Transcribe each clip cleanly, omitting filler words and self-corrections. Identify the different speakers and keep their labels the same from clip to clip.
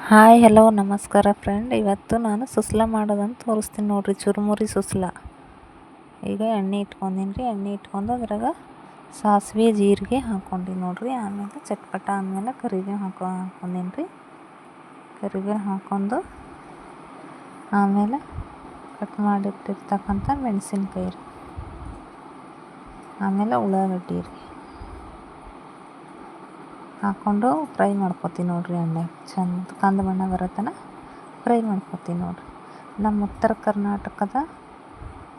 Speaker 1: Hi hello ನಮಸ್ಕಾರ friend. ಇವತ್ತು ನಾನು ಸುಸ್ಲ ಮಾಡೋದಂತ ತೋರಿಸ್ತೀನಿ ನೋಡಿರಿ. ಚುರುಮುರಿ ಸುಸ್ಲ. ಈಗ ಎಣ್ಣೆ ಇಟ್ಕೊಂಡೀನಿ ರೀ. ಎಣ್ಣೆ ಇಟ್ಕೊಂಡು ಅದ್ರಾಗ ಸಾಸಿವೆ ಜೀರಿಗೆ ಹಾಕ್ಕೊಂಡಿ ನೋಡಿರಿ. ಆಮೇಲೆ ಚಟ್ಪಟ ಆದಮೇಲೆ ಕರಿಬೇವು ಹಾಕ್ಕೊಂಡೀನಿ ರೀ. ಕರಿಬೇವು ಹಾಕ್ಕೊಂಡು ಆಮೇಲೆ ಕಟ್ ಮಾಡಿಟ್ಟಿರ್ತಕ್ಕಂಥ ಮೆಣಸಿನ್ಕಾಯಿ ರೀ, ಆಮೇಲೆ ಉಳ್ಳಾಗಡ್ಡಿ ರೀ ಹಾಕ್ಕೊಂಡು ಫ್ರೈ ಮಾಡ್ಕೊತೀನಿ ನೋಡಿರಿ. ಎಣ್ಣೆ ಚಂದ ಕಂದು ಬಣ್ಣ ಬರೋತನ ಫ್ರೈ ಮಾಡ್ಕೊತೀನಿ ನೋಡಿರಿ. ನಮ್ಮ ಉತ್ತರ ಕರ್ನಾಟಕದ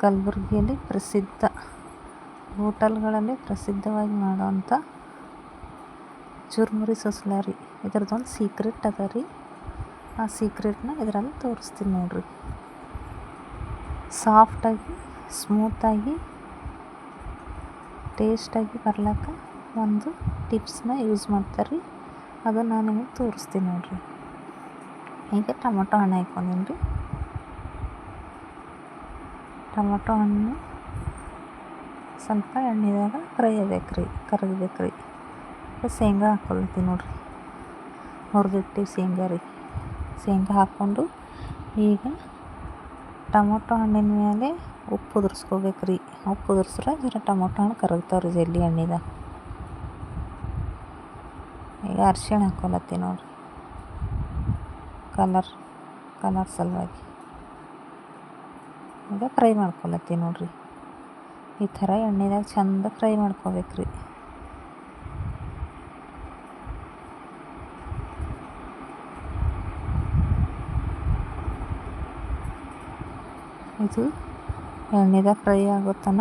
Speaker 1: ಕಲಬುರಗಿಯಲ್ಲಿ ಪ್ರಸಿದ್ಧ ಹೋಟೆಲ್ಗಳಲ್ಲಿ ಪ್ರಸಿದ್ಧವಾಗಿ ಮಾಡೋವಂಥ ಚುರುಮುರಿ ಸುಸ್ಲ ರೀ. ಇದ್ರದ್ದೊಂದು ಸೀಕ್ರೆಟ್ ಅದ ರೀ. ಆ ಸೀಕ್ರೆಟ್ನ ಇದರಲ್ಲಿ ತೋರಿಸ್ತೀನಿ ನೋಡಿರಿ. ಸಾಫ್ಟಾಗಿ ಸ್ಮೂತಾಗಿ ಟೇಸ್ಟಾಗಿ ಬರ್ಲಿಕ್ಕೆ ಒಂದು ಟಿಪ್ಸ್ನ ಯೂಸ್ ಮಾಡ್ತಾರೆ ರೀ. ಅದು ನಾನು ನಿಮಗೆ ತೋರಿಸ್ತೀನಿ ನೋಡಿರಿ. ಈಗ ಟೊಮೊಟೊ ಹಣ್ಣು ಹಾಕ್ಕೊಂಡೀನಿ ರೀ. ಟೊಮೊಟೊ ಹಣ್ಣು ಸ್ವಲ್ಪ ಎಣ್ಣೆದಾಗ ಫ್ರೈ ಆಗ್ಬೇಕು ರೀ, ಕರಗಬೇಕು ರೀ. ಶೇಂಗಾ ಹಾಕ್ಕೊಳ್ತೀನಿ ನೋಡಿರಿ. ಹುರಿದಿಟ್ಟು ಶೇಂಗಾ ರೀ. ಶೇಂಗಾ ಹಾಕ್ಕೊಂಡು ಈಗ ಟೊಮೊಟೊ ಹಣ್ಣಿನ ಮೇಲೆ ಉಪ್ಪು ಉದುರಿಸ್ಕೋಬೇಕು ರೀ. ಉಪ್ಪು ಉದುರಿಸ್ರೆ ಜರ ಟೊಮೊಟೊ ಹಣ್ಣು ಕರಗ್ತಾವೆ ರೀ ಜಲ್ದಿ ಎಣ್ಣೆದಾಗ. ಈಗ ಅರಿಶಿಣ ಹಾಕ್ಕೊಳತ್ತೀನಿ ನೋಡಿರಿ, ಕಲರ್ ಸಲುವಾಗಿ. ಈಗ ಫ್ರೈ ಮಾಡ್ಕೊಳತ್ತೀನಿ ನೋಡಿರಿ. ಈ ಥರ ಎಣ್ಣೆದಾಗ ಚಂದ ಫ್ರೈ ಮಾಡ್ಕೋಬೇಕು ರೀ. ಇದು ಎಣ್ಣೆದಾಗ ಫ್ರೈ ಆಗೋತನ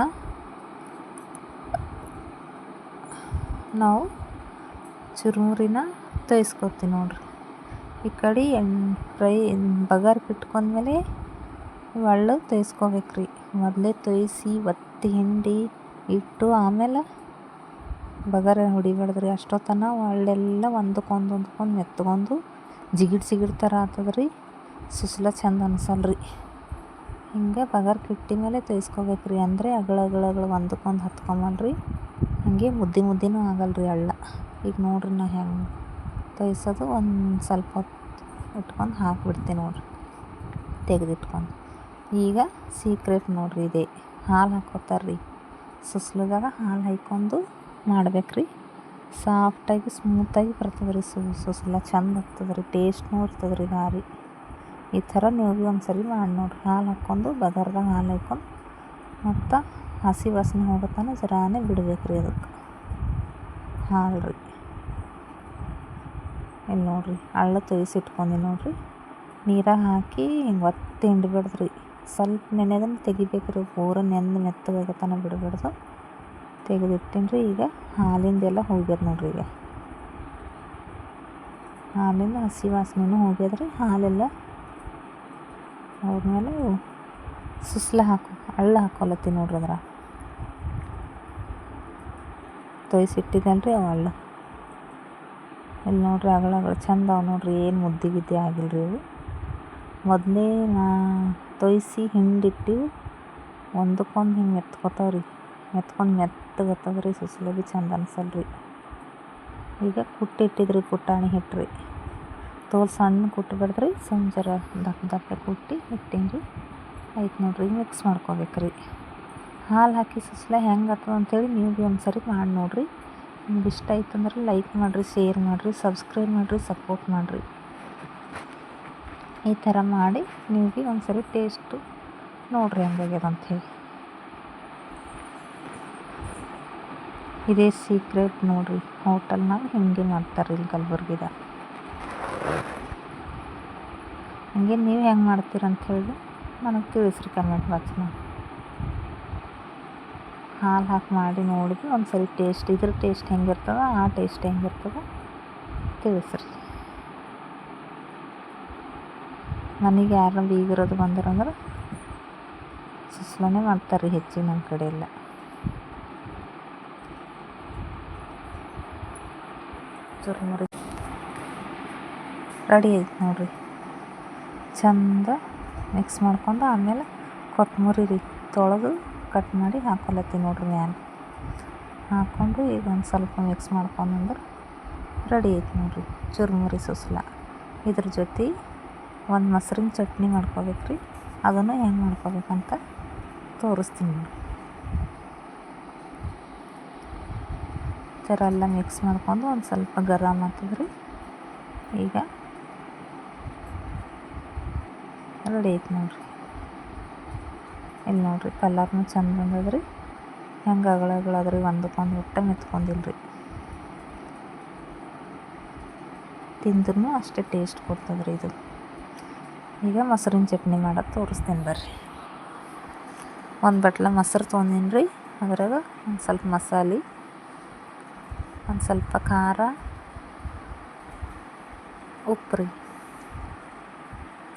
Speaker 1: ನಾವು ಚುರುಮುರಿನ ತೋಯಿಸ್ಕೊತೀವಿ ನೋಡಿರಿ. ಈ ಕಡೆ ಫ್ರೈ ಬಗಾರ್ಗೆ ಇಟ್ಕೊಂಡ್ಮೇಲೆ ಒಳ್ಳು ತೋಯಿಸ್ಕೋಬೇಕು ರೀ. ಮೊದಲೇ ತೋಯಿಸಿ ಒತ್ತಿ ಹಿಂಡಿ ಇಟ್ಟು ಆಮೇಲೆ ಬಗಾರ ಹೊಡಿಬಾರ್ದು ರೀ. ಅಷ್ಟೊತ್ತನ ಒಳ್ಳೆಲ್ಲ ಹೊಂದ್ಕೊಂಡು ಮೆತ್ಕೊಂಡು ಜಿಗಿಡ್ ಥರ ಆಗ್ತದೆ ರೀ. ಸುಸ್ಲ ಚಂದ ಅನ್ಸಲ್ಲ ರೀ. ಹಿಂಗೆ ಬಗಾರ್ಗೆ ಇಟ್ಟ ಮೇಲೆ ತೋಯಿಸ್ಕೋಬೇಕು ರೀ. ಅಂದರೆ ಅಗಳ ಹೊಂದ್ಕೊಂಡು ಹತ್ಕೊಂಬಲ್ಲ ರೀ. ಹಾಗೆ ಮುದ್ದಿನೂ ಆಗಲ್ಲ ರೀ ಅಳ್ಳ. ಈಗ ನೋಡಿರಿ ನಾ ಹೆಂಗೆ ತೋಯಿಸೋದು. ಒಂದು ಸ್ವಲ್ಪ ಹೊತ್ತು ಇಟ್ಕೊಂಡು ಹಾಕಿಬಿಡ್ತೀನಿ ನೋಡಿರಿ, ತೆಗೆದಿಟ್ಕೊಂಡು. ಈಗ ಸೀಕ್ರೆಟ್ ನೋಡಿರಿ ಇದೇ. ಹಾಲು ಹಾಕ್ಕೋತಾರೆ ರೀ. ಸುಸ್ಲದಾಗ ಹಾಲು ಹಾಕ್ಕೊಂಡು ಮಾಡ್ಬೇಕು ರೀ. ಸಾಫ್ಟಾಗಿ ಸ್ಮೂತಾಗಿ ಬರ್ತದೆ ರೀ ಸುಸ್ಲ. ಚಂದ ಆಗ್ತದೆ ರೀ. ಟೇಸ್ಟ್ನೂ ಇರ್ತದೆ ರೀ ಭಾರಿ. ಈ ಥರ ನೀವು ಭೀ ಒಂದು ಸರಿ ಮಾಡಿ ನೋಡಿರಿ. ಹಾಲು ಹಾಕ್ಕೊಂಡು ಬಗಾರ್ದಾಗ ಹಾಲು ಹಾಕ್ಕೊಂಡು ಮತ್ತು ಹಸಿ ವಾಸನೆ ಹೋಗುತ್ತಾನೆ ಜರಾನೇ ಬಿಡ್ಬೇಕು ರೀ ಅದಕ್ಕೆ ಹಾಲು ರೀ. ಇಲ್ಲಿ ನೋಡಿರಿ ಅಳ್ಳ ತೋಯಿಸಿಟ್ಕೊಂಡು ನೋಡಿರಿ. ನೀರಾಗ ಹಾಕಿ ಹಿಂಗೆ ಒತ್ತಿ ಹಿಂಡ್ಬಿಡ್ದು ರೀ. ಸ್ವಲ್ಪ ನೆನೆದನ್ನು ತೆಗಿಬೇಕು ರೀ. ಪೂರ ನೆಂದು ಮೆತ್ತಗಾಗತನ ಬಿಡಬಾರ್ದು. ತೆಗೆದಿಟ್ಟಿನಿ ರೀ. ಈಗ ಹಾಲಿಂದೆಲ್ಲ ಹೋಗ್ಯದ ನೋಡಿರಿ. ಈಗ ಹಾಲಿಂದ ಹಸಿ ವಾಸನೆನೂ ಹೋಗ್ಯದ ರೀ. ಹಾಲೆಲ್ಲ ಹೋದ್ಮೇಲೆ ಸುಸ್ಲ ಅಳ್ಳ ಹಾಕ್ಕೊಳತ್ತೀನಿ ನೋಡ್ರಿ. ಅದ್ರ ತೋಯಿಸಿಟ್ಟಿದ್ದಲ್ಲ ರೀ ಅವು ಅಳ್ಳ. ಇಲ್ಲಿ ನೋಡಿರಿ ಅಗಳ ಚಂದ ಅವು ನೋಡಿರಿ. ಏನು ಮುದ್ದೆ ಆಗಿಲ್ಲ ರೀ ಅವು. ಮೊದಲೇ ತೋಯಿಸಿ ಹಿಂಡಿಟ್ಟು ಒಂದಕ್ಕೊಂದು ಹಿಂಗೆ ಮೆತ್ಕೋತಾವೆ ರೀ. ಮೆತ್ತಗತ್ತದ ರೀ. ಸುಸ್ಲ ಭೀ ಚಂದ ಅನ್ಸಲ್ಲ ರೀ. ಈಗ ಕುಟ್ಟಿಟ್ಟಿದ್ರಿ ಪುಟಾಣಿ ಹಿಟ್ಟು ರೀ. ತೋಲ್ ಸಣ್ಣ ಕುಟ್ಟಬೇಡ್ದು ರೀ. ಜರ ದಪ್ಪ ಕುಟ್ಟಿ ಇಟ್ಟೀನಿ ರೀ. ಆಯ್ತು ನೋಡಿರಿ. ಮಿಕ್ಸ್ ಮಾಡ್ಕೋಬೇಕು ರೀ. ಹಾಲು ಹಾಕಿ ಸುಸ್ಲ ಹೆಂಗೆ ಆಗ್ತದೆ ಅಂಥೇಳಿ ನೀವು ಭೀ ಒಂದು ಸರಿ ಮಾಡಿ ನೋಡಿರಿ. ನಿಮ್ಗೆ ಇಷ್ಟ ಆಯ್ತು ಅಂದ್ರೆ ಲೈಕ್ ಮಾಡಿರಿ, ಶೇರ್ ಮಾಡಿರಿ, ಸಬ್ಸ್ಕ್ರೈಬ್ ಮಾಡಿರಿ, ಸಪೋರ್ಟ್ ಮಾಡಿರಿ. ಈ ಥರ ಮಾಡಿ ನೀವು ಭೀ ಒಂದು ಸರಿ ಟೇಸ್ಟು ನೋಡಿರಿ ಹೆಂಗಾಗ್ಯದ ಅಂಥೇಳಿ. ಇದೇ ಸೀಕ್ರೆಟ್ ನೋಡಿರಿ. ಹೋಟೆಲ್ನಾಗ ಹಿಂಗೆ ಮಾಡ್ತಾರೆ ಇಲ್ಲಿ ಕಲಬುರ್ಗಿದಾಗ. ಹಂಗೆ ನೀವು ಹೆಂಗೆ ಮಾಡ್ತೀರಂಥೇಳಿ ನನಗೆ ತಿಳಿಸ್ರಿ ಕಮೆಂಟ್ ಬಾಕ್ಸ್ನಾಗ. ಹಾಲು ಹಾಕಿ ಮಾಡಿ ನೋಡಿದ್ವಿ ಒಂದು ಸರಿ ಟೇಸ್ಟ್. ಇದ್ರ ಟೇಸ್ಟ್ ಹೆಂಗಿರ್ತದೆ, ಆ ಟೇಸ್ಟ್ ಹೆಂಗಿರ್ತದೆ ತಿಳಿಸ್ರಿ. ಮನೆಗೆ ಯಾರು ಬೀಗರೋದು ಬಂದರಂದ್ರೆ ಸುಸ್ಲನೇ ಮಾಡ್ತಾರೆ ರೀ ಹೆಚ್ಚಿಗೆ ನಮ್ಮ ಕಡೆ ಎಲ್ಲ. ಚುರುಮುರಿ ರೆಡಿ ಆಯ್ತು ನೋಡಿರಿ. ಚಂದ ಮಿಕ್ಸ್ ಮಾಡ್ಕೊಂಡು ಆಮೇಲೆ ಕೊತ್ತಂಬರಿ ರೀ ತೊಳೆದು ಕಟ್ ಮಾಡಿ ಹಾಕ್ಕೊಳತ್ತೀನಿ ನೋಡಿರಿ ಮ್ಯಾಲೆ. ಹಾಕ್ಕೊಂಡು ಈಗ ಒಂದು ಸ್ವಲ್ಪ ಮಿಕ್ಸ್ ಮಾಡ್ಕೊಂಡ್ರೆ ರೆಡಿ ಆಯ್ತು ನೋಡಿರಿ ಚುರುಮುರಿ ಸುಸ್ಲ. ಇದ್ರ ಜೊತೆ ಒಂದು ಮೊಸರಿನ ಚಟ್ನಿ ಮಾಡ್ಕೋಬೇಕು ರೀ. ಅದನ್ನು ಹೆಂಗೆ ಮಾಡ್ಕೋಬೇಕಂತ ತೋರಿಸ್ತೀನಿ ನೋಡಿ. ಈ ಥರ ಎಲ್ಲ ಮಿಕ್ಸ್ ಮಾಡ್ಕೊಂಡು ಒಂದು ಸ್ವಲ್ಪ ಗರಂ ಆಗ್ತದ್ರಿ. ಈಗ ರೆಡಿ ಐತೆ ನೋಡಿರಿ. ಇಲ್ಲಿ ನೋಡಿರಿ ಕಲರ್ನು ಚಂದ ಬಂದದ್ರಿ. ಹೆಂಗೆ ಅಗಳಗಳದ್ರಿ, ಒಂದಕ್ಕೊಂದು ಒಟ್ಟು ಮೆತ್ಕೊಂಡಿಲ್ರಿ. ತಿಂದ್ರೂ ಅಷ್ಟೇ ಟೇಸ್ಟ್ ಕೊಡ್ತದ್ರಿ ಇದು. ಈಗ ಮೊಸರಿನ ಚಟ್ನಿ ಮಾಡೋದು ತೋರಿಸ್ತೀನಿ ಬರ್ರಿ. ಒಂದು ಬಟ್ಲ ಮೊಸರು ತೊಗೊಂಡಿನಿ ರೀ. ಅದ್ರಾಗ ಒಂದು ಸ್ವಲ್ಪ ಮಸಾಲೆ, ಒಂದು ಸ್ವಲ್ಪ ಖಾರ, ಉಪ್ಪು ರೀ,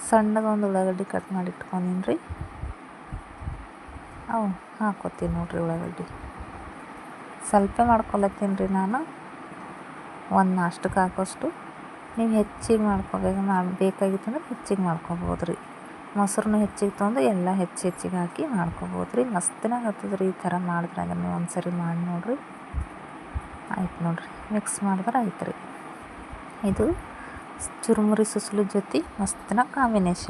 Speaker 1: ಸಣ್ಣದೊಂದು ಉಳ್ಳಾಗಡ್ಡಿ ಕಟ್ ಮಾಡಿ ಇಟ್ಕೊಂಡಿನಿ ರೀ. ಅವು ಹಾಕೋತೀನಿ ನೋಡಿರಿ. ಉಳ್ಳಾಗಡ್ಡಿ ಸ್ವಲ್ಪ ಮಾಡ್ಕೊಳತ್ತೀನಿ ರೀ ನಾನು, ಒಂದು ನಾಷ್ಟಕ್ಕೆ ಹಾಕೋಷ್ಟು. ನೀವು ಹೆಚ್ಚಿಗೆ ಬೇಕಾಗಿತ್ತಂದ್ರೆ ಹೆಚ್ಚಿಗೆ ಮಾಡ್ಕೊಬೋದು ರೀ. ಮೊಸರನ್ನ ಹೆಚ್ಚಿಗೆ ತೊಗೊಂಡು ಎಲ್ಲ ಹೆಚ್ಚಿಗೆ ಹಾಕಿ ಮಾಡ್ಕೊಬೋದು ರೀ. ಮಸ್ತಿನಾಗ ಆಗ್ತದೆ ರೀ. ಈ ಥರ ಮಾಡಿದ್ರೆ ಅದನ್ನು ಒಂದು ಸರಿ ಮಾಡಿ ನೋಡಿರಿ. ಆಯ್ತು ನೋಡಿರಿ, ಮಿಕ್ಸ್ ಮಾಡಿದ್ರೆ ಆಯ್ತು ರೀ. ಇದು ಚುರುಮುರಿ ಸುಸ್ಲದ ಜೊತೆ ಮಸ್ತಿನಾಗ ಕಾಂಬಿನೇಷನ್.